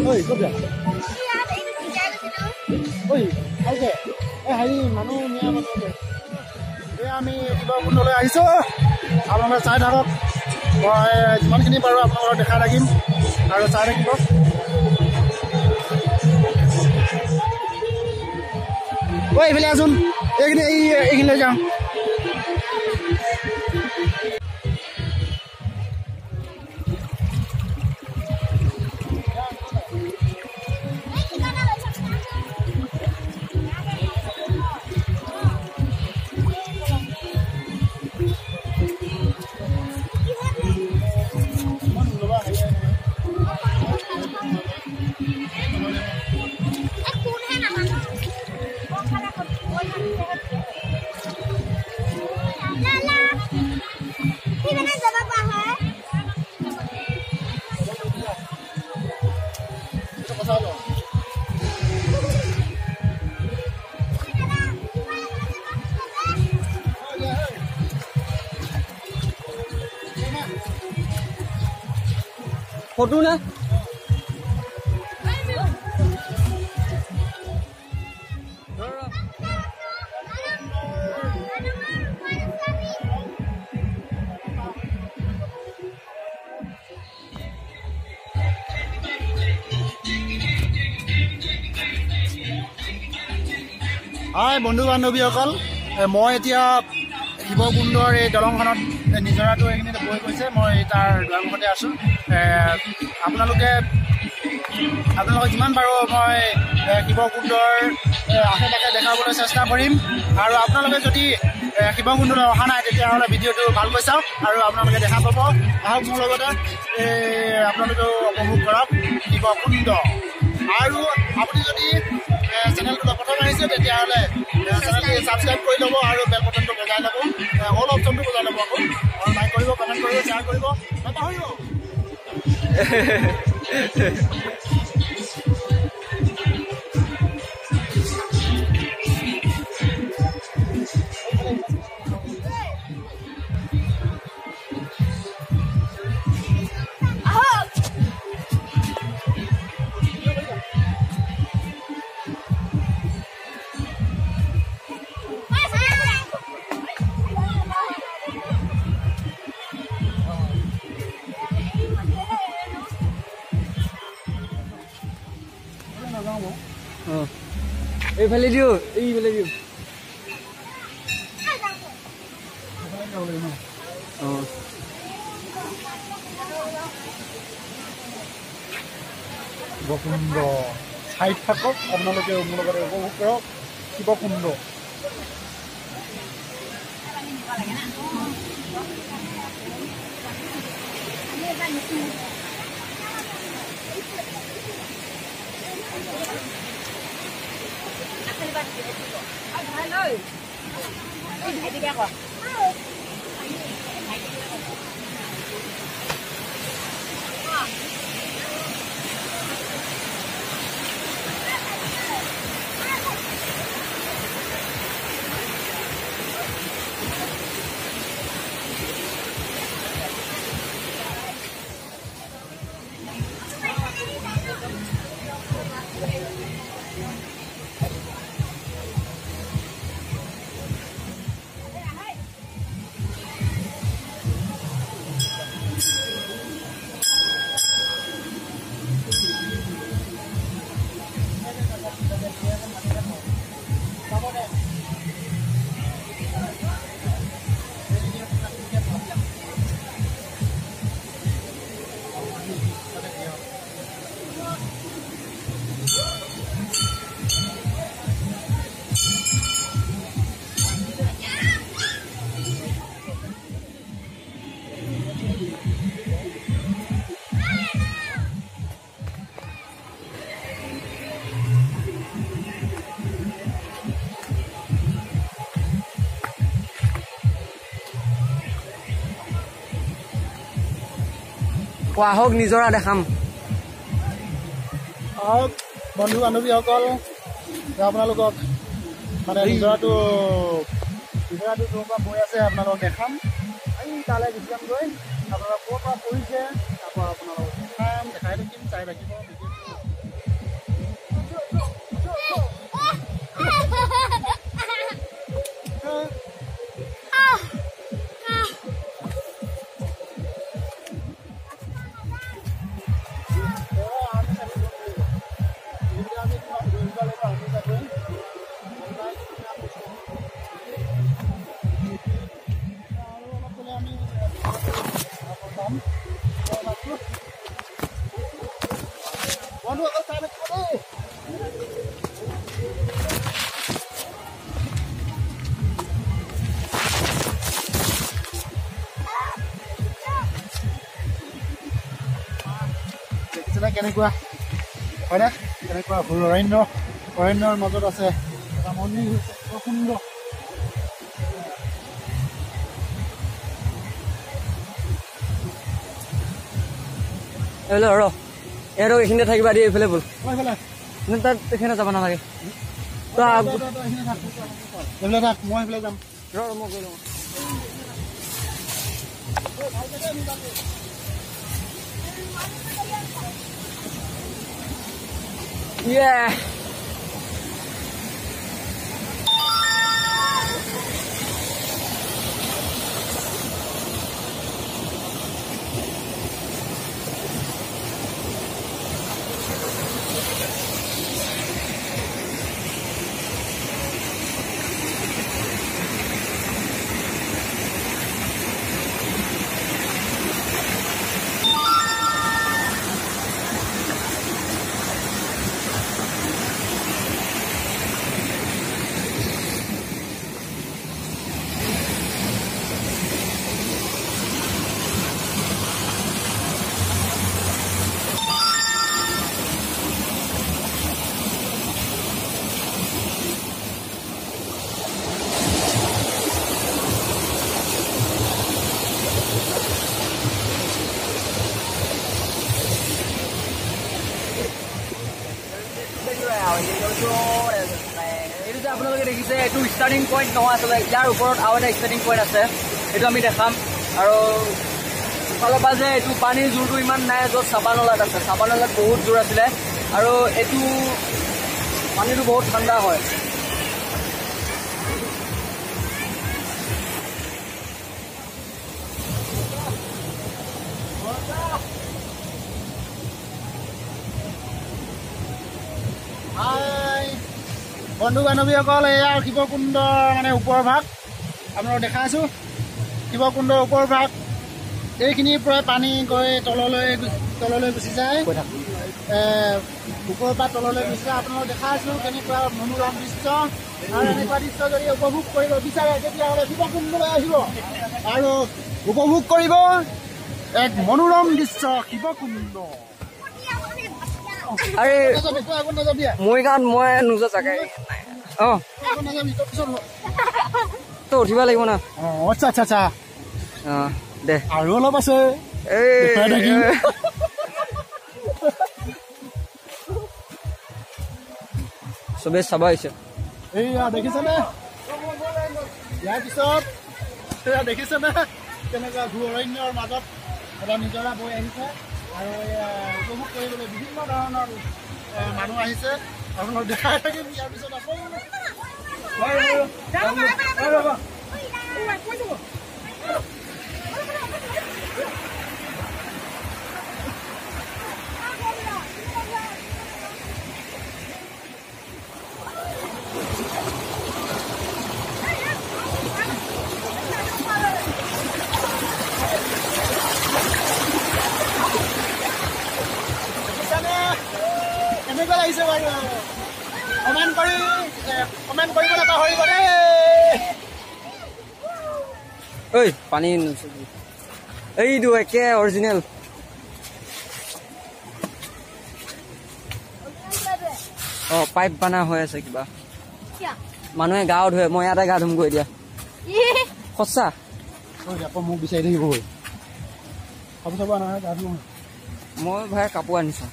Oi, kok ya? Iya, ada itu juga situ. Oi, oke. Hari manu niya manu oke. আমি কিবা কোনলৈ আহিছো আপোনালোকে চাই থাকক মই যিমানখিনি পাৰো আপোনালোকক দেখাই থাকিম আৰু চাই থাকিব ঐ এইফালে আছোন এইখিনি লৈ যাওঁ फोटो ना हाय बंधु बान्धवीসকল মই এতিয়া শিৱকুণ্ডৰ এই দলংখনত নিজৰাটো এইখিনিতে বৈ গৈছে মই তাৰ দুৱাৰমুখতে আছো আপোনালোকে যিমান পাৰো মই শিৱকুণ্ডৰ আশে পাশে দেখাবলৈ চেষ্টা কৰিম আৰু আপোনালোকে যদি শিৱকুণ্ডলৈ অহা নাই তেতিয়াহ'লে ভিডিঅ'টো ভালকৈ চাওক আৰু আপোনালোকে দেখা পাব আহক মোৰ লগতে আপোনালোকেও উপভোগ কৰক শিৱকুণ্ড আৰু আপুনি যদি চেনেলটো প্ৰথম আহিছে তেতিয়াহ'লে চেনেলটো ছাবস্ক্ৰাইব কৰি ল'ব আৰু বেল বটনটো বজাই ল'ব অল অপশ্যনটো বজাই ল'ব আকৌ আৰু লাইক কৰিব কমেণ্ট কৰিব শ্বেয়াৰ কৰিব নাপাহৰিব এইফালে দিও এইফালে দিও শিৱকুণ্ড চাই থাকক আপোনালোকে মোৰ লগতে উপভোগ কৰক শিৱকুণ্ড আহক নিজৰা দেখাম আহক বন্ধু বান্ধৱীসকল আপোনালোকক মানে নিজৰাটো য'ৰ পৰা বৈ আছে আপোনালোকক দেখাম এই তালৈ গুচি যামগৈ আপোনালোক ক'ৰ পৰা পৰিছে তাৰপৰা আপোনালোকক দেখাম দেখাই থাকিম চাই থাকিব কেনেকুৱা হয়নে কেনেকুৱা অৰণ্যৰ মাজত আছে এটা মন্দিৰ হৈছে বৰ সুন্দৰ ৰ ইহঁতক এইখিনিতে থাকিবা দিয়ে এইফালে বল তাত এইখিনিতে যাব নালাগে এইফালে থাক মই এইফালে যাম মই গৈ লওঁ Yeah. এইটো যে আপোনালোকে দেখিছে এইটো ষ্টাৰ্টিং পইণ্ট নহয় আচলতে ইয়াৰ ওপৰত আৰু এটা ষ্টাৰ্টিং পইণ্ট আছে এইটো আমি দেখাম আৰু ইফালৰ পৰা যে এইটো পানীৰ জোৰটো ইমান নাই য'ত চাপানলাত আছে চাপানলাত বহুত জোৰ আছিলে আৰু এইটো পানীটো বহুত ঠাণ্ডা হয় বন্ধু বান্ধৱীসকল এয়া শিৱকুণ্ডৰ মানে ওপৰ ভাগ আপোনালোকক দেখাইছোঁ শিৱকুণ্ডৰ ওপৰ ভাগ এইখিনিৰ পৰা পানী গৈ তললৈ গুচি যায় ওপৰৰ পৰা তললৈ গুচি যায় আপোনালোকক দেখাইছোঁ কেনেকুৱা মনোৰম দৃশ্য আৰু এনেকুৱা দৃশ্য যদি উপভোগ কৰিব বিচাৰে তেতিয়াহ'লে শিৱকুণ্ডলৈ আহিব আৰু উপভোগ কৰিব এক মনোৰম দৃশ্য শিৱকুণ্ড আরে মই গান মই নোজা জাগাই তো উঠিব লাগিব না আচ্ছা আচ্ছা আচ্ছা দে আৰু অলপ আছে চবে চাব আহিছে এইয়া দেখিছেনে ইয়াৰ পিছত দেখিছেনে কেনেকুৱা অৰণ্যৰ মাজত এটা নিজৰা বৈ আহিছে আৰু উপভোগ কৰিবলৈ বিভিন্ন ধৰণৰ মানুহ আহিছে আপোনালোক দেখাই থাকিম ইয়াৰ পিছত কেনেকুৱা লাগিছে বাৰু কমেণ্ট কৰিব নাপাহৰিব দেই ঐ পানী এইটো একে অৰিজিনেল পাইপ বানা হৈ আছে কিবা মানুহে গাও ধুৱে মই ইয়াতে গা ধুম গৈ দিয়া সঁচা আকৌ মোক বিচাৰি থাকিব গৈ খাব চাব নহয় গা ধুম মই ভাই কাপোৰ আনিছোঁ।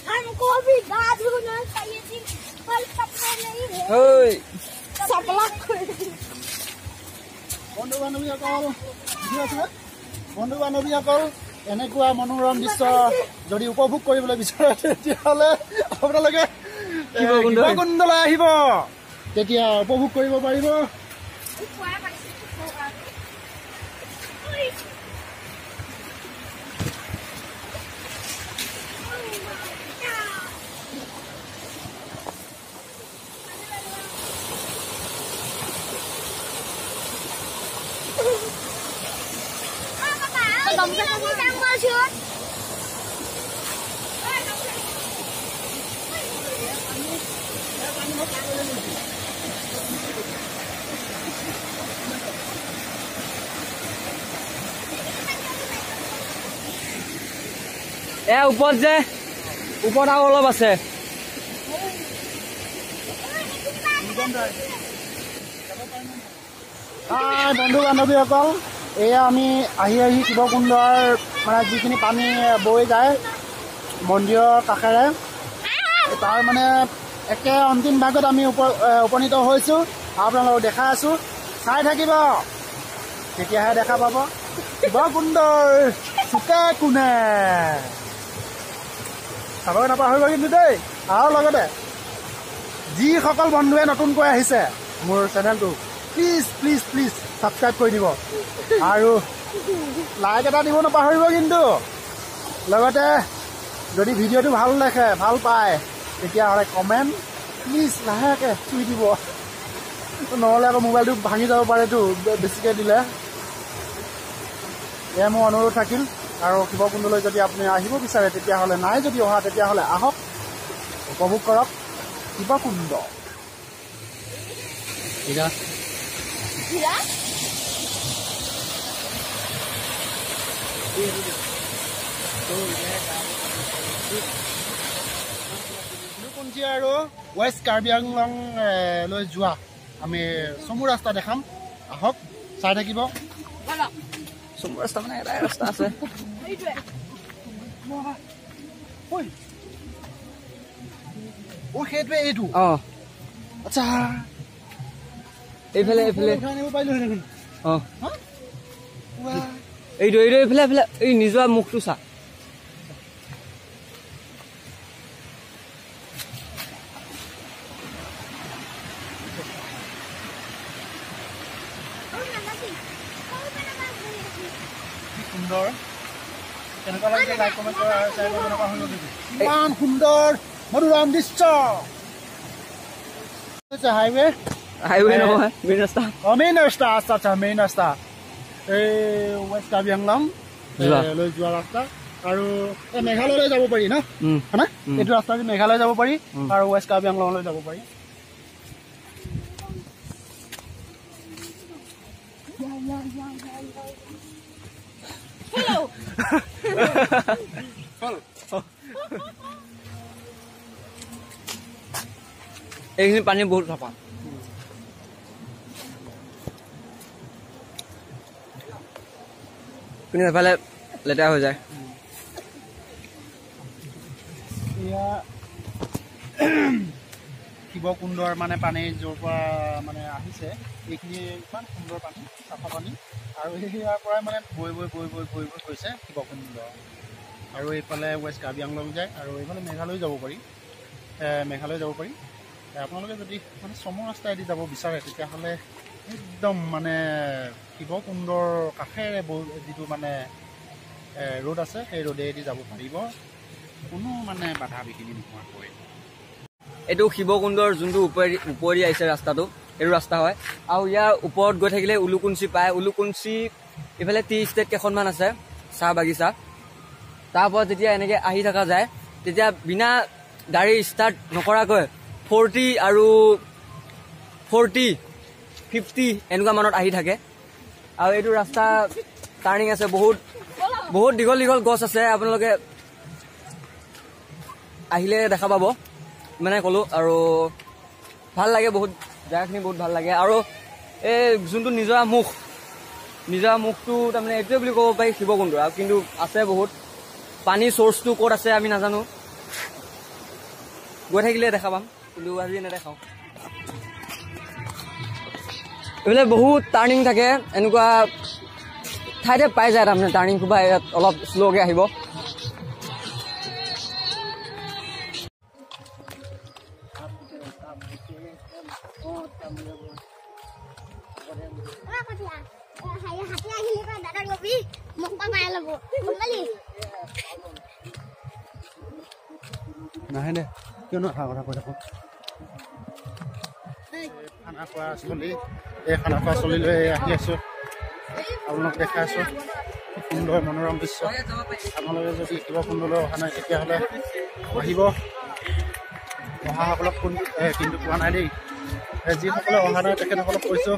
हमको भी गाज होना चाहिए थी पर सपना नहीं है सपना বন্ধু বান্ধৱীসকল এনেকুৱা মনোৰম দৃশ্য যদি উপভোগ কৰিবলৈ বিচাৰে তেতিয়াহ'লে আপোনালোকে শিৱকুণ্ডলৈ আহিব, তেতিয়া উপভোগ কৰিব পাৰিব। ওপৰত যে ওপৰত আৰু অলপ আছে। বন্ধু বান্ধৱীসকল, এয়া আমি আহি শিৱকুণ্ডৰ মানে যিখিনি পানী বৈ যায় মন্দিৰৰ কাষেৰে, তাৰ মানে একে অন্তিম ভাগত আমি উপনীত হৈছোঁ। আপোনালোকক দেখাই আছোঁ, চাই থাকিব, তেতিয়াহে দেখা পাব শিৱকুণ্ডৰ চুকে কোণে। চাবলৈ নাপাহৰিব কিন্তু দেই। আৰু লগতে যিসকল বন্ধুৱে নতুনকৈ আহিছে মোৰ চেনেলটো, প্লিজ প্লিজ প্লিজ ছাবস্ক্ৰাইব কৰি দিব আৰু লাইক এটা দিব নাপাহৰিব কিন্তু। লগতে যদি ভিডিঅ'টো ভাল দেখে, ভাল পায়, তেতিয়াহ'লে কমেণ্ট প্লিজ লাহেকৈ চুই দিব, নহ'লে আকৌ মোবাইলটো ভাঙি যাব পাৰেতো বেছিকৈ দিলে। এয়া মোৰ অনুৰোধ থাকিল। আৰু শিৱকুণ্ডলৈ যদি আপুনি আহিব বিচাৰে তেতিয়াহ'লে, নাই যদি অহা তেতিয়াহ'লে আহক, উপভোগ কৰক শিৱকুণ্ড। শিৱকুণ্ডী আৰু ৱেষ্ট কাৰ্বি আংলং লৈ যোৱা আমি চমু ৰাস্তা দেখাম, আহক চাই থাকিব। চমু ৰাস্তা মানে এটাই ৰাস্তা আছে। সেইটোৱে এইটো। আচ্ছা, এইফালে এইফালে আনিব পাৰিলো দেখোন। এইটো এইটো এইফালে এইফালে এই নিজৰ মুখটো চা। সুন্দৰ, কেনেকুৱা লাগিছে লাইক কমেণ্ট কৰা আৰু চাই কেনেকুৱা হৈ গৈছে। ইমান সুন্দৰ মনোৰম দৃশ্য। হাইৱে হাইৱে নহয়, মেইন ৰাস্তা। মেইন ৰাস্তা। আচ্ছা আচ্ছা, মেইন ৰাস্তা। এই ৱেষ্ট কাৰ্বি আংলং লৈ যোৱা ৰাস্তা। আৰু এই মেঘালয়লৈ যাব পাৰি ন, হয়নে? এইটো ৰাস্তা দি মেঘালয় যাব পাৰি আৰু ৱেষ্ট কাৰ্বি আংলঙলৈ যাব পাৰি। এইখিনি পানী বহুত চাফা। কিন্তু এফালে লেতেৰা হৈ যায়। এয়া শিৱকুণ্ডৰ মানে পানী য'ৰ পৰা মানে আহিছে, এইখিনি ইমান সুন্দৰ পানী, চাফা পানী। আৰু ইয়াৰ পৰাই মানে বৈ বৈ বৈ বৈ বৈ বৈ গৈছে শিৱকুণ্ড। আৰু এইফালে ৱেষ্ট কাৰ্বি আংলং যায় আৰু এইফালে মেঘালয় যাব পাৰি। আপোনালোকে যদি মানে চমু ৰাস্তাইদি যাব বিচাৰে তেতিয়াহ'লে একদম মানে শিৱকুণ্ডৰ কাষেৰে যিটো মানে ৰোড আছে, সেই ৰোডেদি যাব পাৰিব, কোনো মানে বাধা বিঘিনি নোহোৱাকৈ। এইটো শিৱকুণ্ডৰ যোনটো ওপৰেদি আহিছে ৰাস্তাটো, এইটো ৰাস্তা হয়। আৰু ইয়াৰ ওপৰত গৈ থাকিলে উলুকুঞ্চি পায়। উলুকুঞ্চি এইফালে টি ষ্টেট কেইখনমান আছে, চাহ বাগিচা। তাৰ ওপৰত যেতিয়া এনেকৈ আহি থকা যায়, তেতিয়া বিনা গাড়ী ষ্টাৰ্ট নকৰাকৈ 40 আৰু 50 এনেকুৱা মানত আহি থাকে। আৰু এইটো ৰাস্তা টাৰ্ণিং আছে, বহুত বহুত দীঘল দীঘল গছ আছে। আপোনালোকে আহিলে দেখা পাব, মানে ক'লো। আৰু ভাল লাগে বহুত জেগাখিনি বহুত ভাল লাগে আৰু এই যোনটো নিজৰা মুখটো তাৰমানে এইটোৱে বুলি ক'ব পাৰি শিৱকুণ্ড আৰু কিন্তু আছে বহুত পানী চ'ৰ্চটো ক'ত আছে আমি নাজানো গৈ থাকিলে দেখা পাম কিন্তু আজি নেদেখাওঁ এইফালে বহুত টাৰ্ণিং থাকে এনেকুৱা ঠাইতে পাই যায় তাৰমানে টাৰ্ণিং কোবা ইয়াত অলপ শ্ল'কৈ আহিব নাহে দে কিয়নো অহা কথা কৈ থাকোঁ খানা খোৱা স্থলী এই খানা খোৱা স্থলীলৈ আহি আছোঁ আপোনালোক দেখাই আছোঁ সুন্দৰ মনোৰম দৃশ্য আপোনালোকে যদি শিৱকুণ্ডলৈ অহা নাই তেতিয়াহ'লে আহিব অহাসকলক কিন্তু পোৱা নাই দেই যিসকলে অহা নাই তেখেতসকলক কৈছোঁ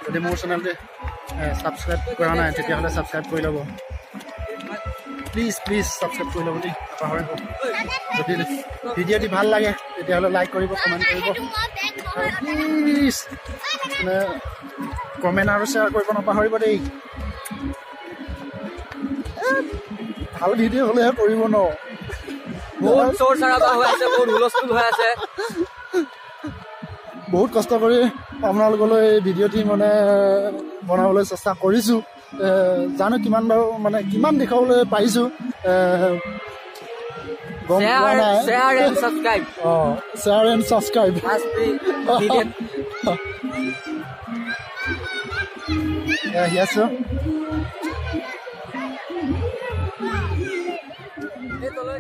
যদি মোৰ চেনেলটো ছাবস্ক্ৰাইব কৰা নাই তেতিয়াহ'লে ছাবস্ক্ৰাইব কৰি ল'ব প্লিজ ছাবস্ক্ৰাইব কৰি ল'ব দেই নাপাহৰিব যদি ভিডিঅ'টি ভাল লাগে তেতিয়াহ'লে লাইক কৰিব কমেণ্ট কৰিব আৰু প্লিজ মানে কমেণ্ট আৰু শ্বেয়াৰ কৰিব নাপাহৰিব দেই ভাল ভিডিঅ' হ'লেহে কৰিব ন বহুত চোৰ চাৰাবা হৈ আছে বহুত হুলস্থুল হৈ আছে বহুত কষ্ট কৰি আপোনালোকলৈ ভিডিঅ'টি মানে বনাবলৈ চেষ্টা কৰিছোঁ জানো কিমান বাৰু মানে কিমান দেখাবলৈ পাৰিছোঁ গম পোৱা নাই share and subscribe share and subscribe আহি আছোঁ এই তলৰ